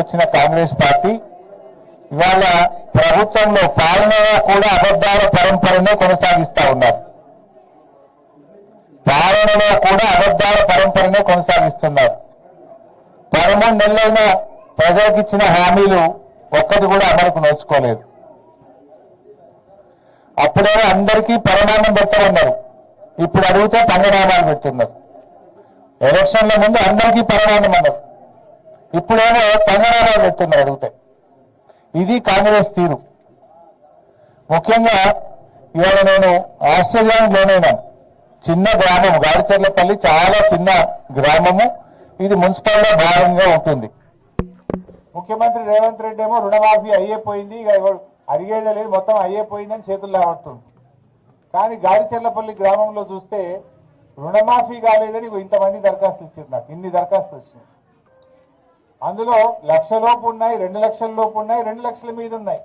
వచ్చిన కాంగ్రెస్ పార్టీ ఇవాళ ప్రభుత్వంలో పాలనలో కూడా అబద్ధాల పరంపరనే కొనసాగిస్తా ఉన్నారు. పాలనలో కూడా అబద్ధాల పరంపరనే కొనసాగిస్తున్నారు. 13 నెలలైన ప్రజలకు ఇచ్చిన హామీలు ఒక్కటి కూడా అమలుకు నోచుకోలేదు. అప్పుడేమో అందరికీ పరిణామం పెడతామన్నారు, ఇప్పుడు అడిగితే పంగనామాలు పెడుతున్నారు. ఎలక్షన్ల ముందు అందరికీ పరిణామం అన్నారు, ఇప్పుడేమో పంగనామాలు పెడుతున్నారు అడిగితే. ఇది కాంగ్రెస్ తీరు. ముఖ్యంగా ఇవాళ నేను ఆశ్చర్యానికి లోనైనాను. చిన్న గ్రామం గాడిచెర్లపల్లి, చాలా చిన్న గ్రామము. ఇది మున్సిపల్లో భాగంగా ఉంటుంది. ముఖ్యమంత్రి రేవంత్ రెడ్డి ఏమో రుణమాఫీ అయ్యేపోయింది, ఇక అడిగేదే లేదు, మొత్తం అయ్యేపోయిందని చేతులు లేవడుతుంది. కానీ గాడిచెర్లపల్లి గ్రామంలో చూస్తే రుణమాఫీ కాలేదని ఇంతమంది దరఖాస్తులు ఇచ్చారు. నాకు ఇన్ని దరఖాస్తులు వచ్చినాయి. అందులో 1,00,000 లోపు ఉన్నాయి, 2 లక్షల లోపు ఉన్నాయి, 2 లక్షల మీద ఉన్నాయి.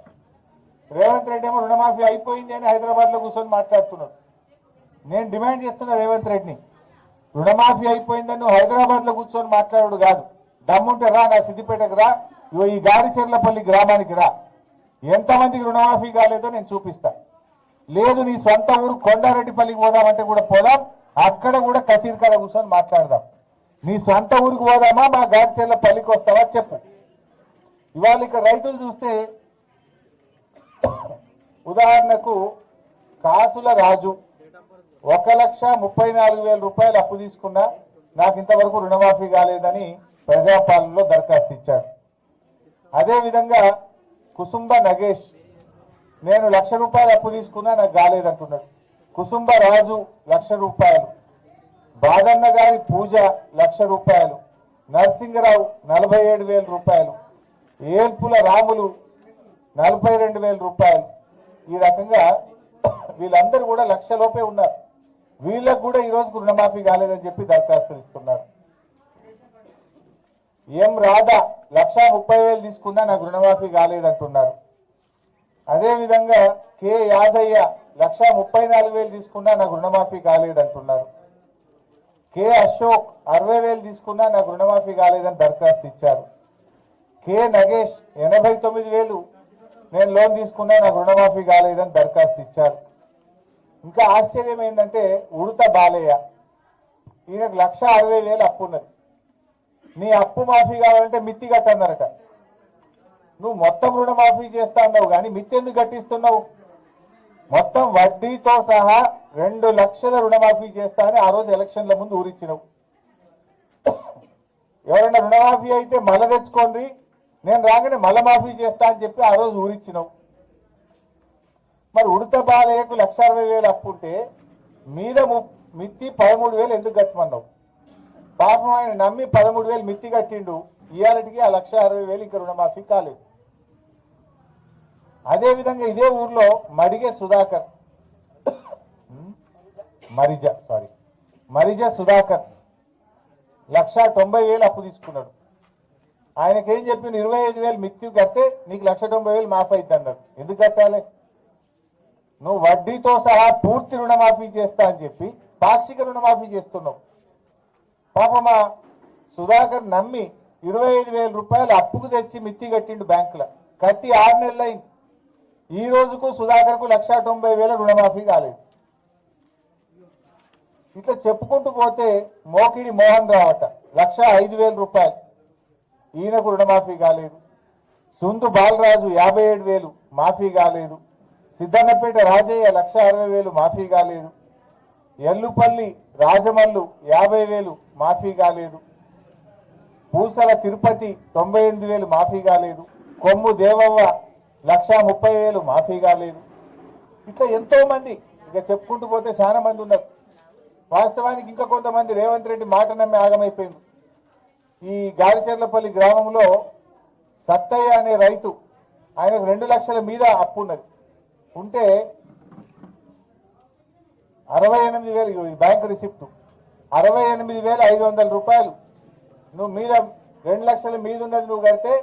రేవంత్ రెడ్డి ఏమో రుణమాఫీ అయిపోయింది అని హైదరాబాద్లో కూర్చొని మాట్లాడుతున్నాడు. నేను డిమాండ్ చేస్తున్నా రేవంత్ రెడ్డిని, రుణమాఫీ అయిపోయిందని నువ్వు హైదరాబాద్లో కూర్చొని మాట్లాడు కాదు, దమ్ముంటే రా, నా సిద్దిపేటకు రా, ఈ గాడిచెర్లపల్లి గ్రామానికి రా, ఎంతమందికి రుణమాఫీ కాలేదో నేను చూపిస్తా. లేదు నీ సొంత ఊరు కొండారెడ్డిపల్లికి పోదామంటే కూడా పోదాం, అక్కడ కూడా కచీరికాడ కూర్చొని మాట్లాడదాం. నీ సొంత ఊరికి పోదామా, మా గాడిచెర్లపల్లికి వస్తావా చెప్పు. ఇవాళ ఇక్కడ రైతులు చూస్తే ఉదాహరణకు కాసుల రాజు 1,34,000 రూపాయలు అప్పు తీసుకున్నా, నాకు ఇంతవరకు రుణమాఫీ కాలేదని ప్రజాపాలనలో దరఖాస్తు ఇచ్చాడు. అదేవిధంగా కుసుంబ నగేష్, నేను 1,00,000 రూపాయలు అప్పు తీసుకున్నా, నాకు కాలేదంటున్నాడు. కుసుంబ రాజు 1,00,000 రూపాయలు, బాదన్న గారి పూజ 1,00,000 రూపాయలు, నరసింగరావు 47,000 రూపాయలు, ఏల్పుల రాములు 42,000 రూపాయలు. ఈ రకంగా వీళ్ళందరూ కూడా 1,00,000 లోపే ఉన్నారు. వీళ్ళకు కూడా ఈ రోజుకు రుణమాఫీ కాలేదని చెప్పి దరఖాస్తులు ఇస్తున్నారు. ఎం రాధా 1,30,000 తీసుకున్నా నాకు రుణమాఫీ కాలేదంటున్నారు. అదేవిధంగా కె యాదయ్య 1,34,000 తీసుకున్నా నాకు రుణమాఫీ కాలేదంటున్నారు. కె అశోక్ 60,000 తీసుకున్నా నాకు రుణమాఫీ కాలేదని దరఖాస్తు ఇచ్చారు. కె నగేష్ 89,000 నేను లోన్ తీసుకున్నా, నాకు రుణమాఫీ కాలేదని దరఖాస్తు ఇచ్చారు. ఇంకా ఆశ్చర్యం ఏంటంటే ఉడత బాలయ్య, ఈయనకు 1,60,000 అప్పు ఉన్నది. నీ అప్పు మాఫీ కావాలంటే మిత్తి కట్టన్నారట. నువ్వు మొత్తం రుణమాఫీ చేస్తా అన్నావు కానీ మిత్తి ఎందుకు కట్టిస్తున్నావు? మొత్తం వడ్డీతో సహా 2 లక్షల రుణమాఫీ చేస్తా అని ఆ రోజు ఎలక్షన్ల ముందు ఊరిచ్చినావు. ఎవరైనా రుణమాఫీ అయితే మళ్ళా తెచ్చుకోండి, నేను రాగానే మళ్ళా మాఫీ చేస్తా అని చెప్పి ఆ రోజు ఊరిచ్చినావు. మరి ఉడత బాలయ్యకు 1,60,000 అప్పు ఉంటే మీద మిత్తి 13,000 ఎందుకు కట్టమన్నావు? పాపం ఆయన నమ్మి 13,000 మిత్తి కట్టిండు. ఇయాలటికి ఆ 1,60,000 ఇంకా రుణమాఫీ కాలేదు. అదేవిధంగా ఇదే ఊర్లో మరిజ సుధాకర్ 1,90,000 అప్పు తీసుకున్నాడు. ఆయనకేం చెప్పిన 25,000 మిత్తి కడితే నీకు 1,90,000 మాఫీ అవుతుంది అన్నారు. ఎందుకు కట్టాలి? నువ్వు వడ్డీతో సహా పూర్తి రుణమాఫీ చేస్తా అని చెప్పి పాక్షిక రుణమాఫీ చేస్తున్నావు. పాపమా సుధాకర్ నమ్మి 25,000 రూపాయలు అప్పుకు తెచ్చి మిత్తి కట్టిండు బ్యాంకులో. కట్టి 6 నెలలు అయింది. ఈ రోజుకు సుధాకర్కు 1,90,000 రుణమాఫీ కాలేదు. ఇట్లా చెప్పుకుంటూ పోతే మోకిడి మోహన్ రావు అట 1,05,000 రూపాయలు, ఈయనకు రుణమాఫీ కాలేదు. సుందు బాలరాజు 57,000 మాఫీ కాలేదు. సిద్ధన్నపేట రాజయ్య 1,60,000 మాఫీ కాలేదు. ఎల్లుపల్లి రాజమల్లు 50,000 మాఫీ కాలేదు. పూసల తిరుపతి 98,000 మాఫీ కాలేదు. కొమ్ము దేవవ్వ 1,30,000 మాఫీ కాలేదు. ఇట్లా ఎంతో మంది, ఇక చెప్పుకుంటూ పోతే చాలా మంది ఉన్నారు. వాస్తవానికి ఇంకా కొంతమంది రేవంత్ రెడ్డి మాట నమ్మి ఆగమైపోయింది. ఈ గాడిచెర్లపల్లి గ్రామంలో సత్తయ్య అనే రైతు, ఆయనకు 2 లక్షల మీద అప్పు ఉన్నది. ఉంటే 68,000 బ్యాంకు రిసిప్ట్ 68,500 రూపాయలు నువ్వు మీద 2 లక్షల మీద ఉన్నది నువ్వు కడితే